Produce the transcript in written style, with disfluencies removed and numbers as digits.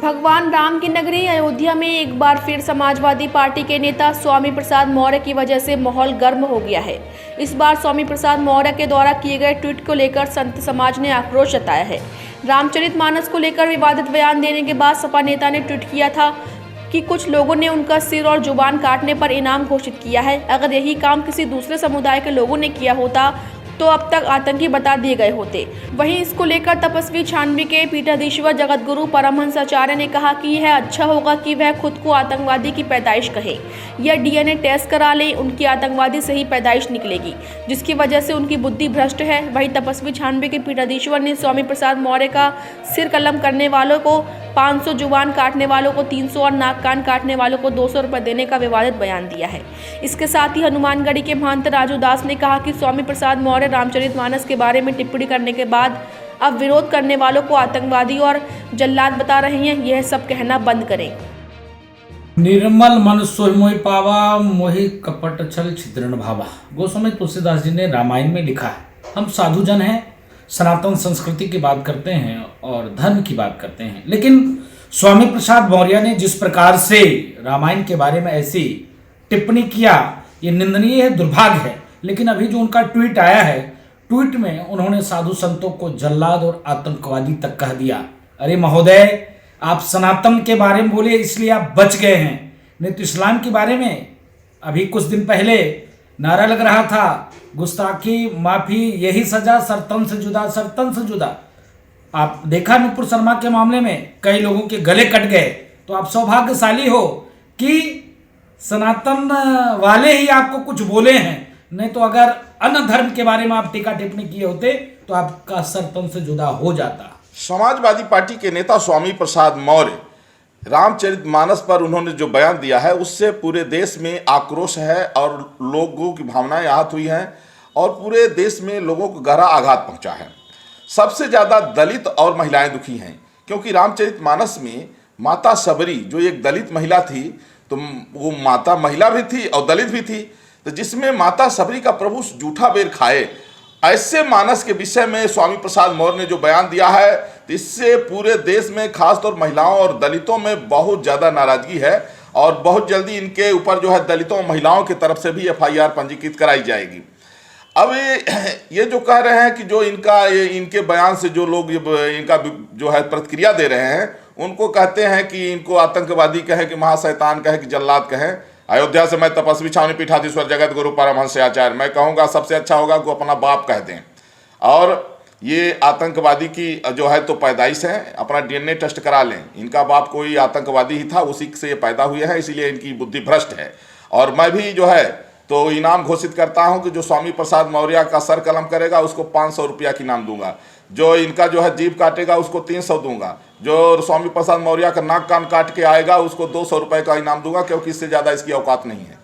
भगवान राम की नगरी अयोध्या में एक बार फिर समाजवादी पार्टी के नेता स्वामी प्रसाद मौर्य की वजह से माहौल गर्म हो गया है। इस बार स्वामी प्रसाद मौर्य के द्वारा किए गए ट्वीट को लेकर संत समाज ने आक्रोश जताया है। रामचरितमानस को लेकर विवादित बयान देने के बाद सपा नेता ने ट्वीट किया था कि कुछ लोगों ने उनका सिर और जुबान काटने पर इनाम घोषित किया है। अगर यही काम किसी दूसरे समुदाय के लोगों ने किया होता तो अब तक आतंकी बता दिए गए होते। वहीं इसको लेकर तपस्वी छानवी के पीठाधीश्वर जगतगुरु परमहंस आचार्य ने कहा कि यह अच्छा होगा कि वह खुद को आतंकवादी की पैदाइश कहे या डीएनए टेस्ट करा ले, उनकी आतंकवादी से ही पैदाइश निकलेगी, जिसकी वजह से उनकी बुद्धि भ्रष्ट है। वहीं तपस्वी छानवी के पीठाधीश्वर ने स्वामी प्रसाद मौर्य का सिर कलम करने वालों को 500, जुबान काटने वालों को 300 और नाक कान काटने वालों को 200 रुपये देने का विवादित बयान दिया है। इसके साथ ही हनुमानगढ़ी के महंत राजू दास ने कहा कि स्वामी प्रसाद मौर्य रामचरितमानस के बारे में टिप्पणी करने के बाद अब विरोध करने वालों को आतंकवादी और जल्लाद बता रहे हैं। यह सब कहना बंद करें। निर्मल मन सोहि मोहि पावा, मोहि कपट छल छिद्रण भावा। गोस्वामी तुलसीदास जी ने रामायण में लिखा है, हम साधुजन हैं, सनातन संस्कृति की बात करते हैं और धर्म की बात करते हैं, लेकिन स्वामी प्रसाद मौर्य ने जिस प्रकार से रामायण के बारे में ऐसी टिप्पणी किया, ये निंदनीय है, दुर्भाग्य है। लेकिन अभी जो उनका ट्वीट आया है, ट्वीट में उन्होंने साधु संतों को जल्लाद और आतंकवादी तक कह दिया। अरे महोदय, आप सनातन के बारे में बोले इसलिए आप बच गए हैं, नहीं तो इस्लाम के बारे में अभी कुछ दिन पहले नारा लग रहा था, गुस्ताखी माफी यही सजा, सरतन से जुदा, सरतन से जुदा। आप देखा नुपुर शर्मा के मामले में कई लोगों के गले कट गए। तो आप सौभाग्यशाली हो कि सनातन वाले ही आपको कुछ बोले हैं, नहीं तो अगर अन्य धर्म के बारे में आप टीका टिप्पणी किए होते तो आपका सरतन से जुदा हो जाता। समाजवादी पार्टी के नेता स्वामी प्रसाद मौर्य रामचरितमानस पर उन्होंने जो बयान दिया है उससे पूरे देश में आक्रोश है और लोगों की भावनाएं आहत हुई हैं और पूरे देश में लोगों को गहरा आघात पहुंचा है। सबसे ज़्यादा दलित और महिलाएं दुखी हैं, क्योंकि रामचरितमानस में माता सबरी जो एक दलित महिला थी, तो वो माता महिला भी थी और दलित भी थी, तो जिसमें माता सबरी का प्रभु जूठा बेर खाए, ऐसे मानस के विषय में स्वामी प्रसाद मौर्य ने जो बयान दिया है, तो इससे पूरे देश में खासतौर महिलाओं और दलितों में बहुत ज़्यादा नाराजगी है और बहुत जल्दी इनके ऊपर जो है दलितों और महिलाओं की तरफ से भी एफआईआर पंजीकृत कराई जाएगी। अब ये जो कह रहे हैं कि जो इनके बयान से जो लोग इनका जो है प्रतिक्रिया दे रहे हैं, उनको कहते हैं कि इनको आतंकवादी कहें कि महाशैतान कहें कि जल्लाद कहें। अयोध्या से मैं तपस्वी छावनी पीठाधीश्वर जगत गुरु परमहंस आचार्य, मैं कहूँगा सबसे अच्छा होगा कि अपना बाप कह दें। और ये आतंकवादी की जो है तो पैदाइश है, अपना डीएनए टेस्ट करा लें। इनका बाप कोई आतंकवादी ही था, उसी से ये पैदा हुए हैं, इसीलिए इनकी बुद्धि भ्रष्ट है। और मैं भी जो है तो इनाम घोषित करता हूं कि जो स्वामी प्रसाद मौर्य का सर कलम करेगा उसको 500 रुपया की इनाम दूंगा, जो इनका जो है जीभ काटेगा उसको 300 दूंगा, जो स्वामी प्रसाद मौर्य का नाक कान काट के आएगा उसको 200 रुपये का इनाम दूंगा, क्योंकि इससे ज़्यादा इसकी औकात नहीं है।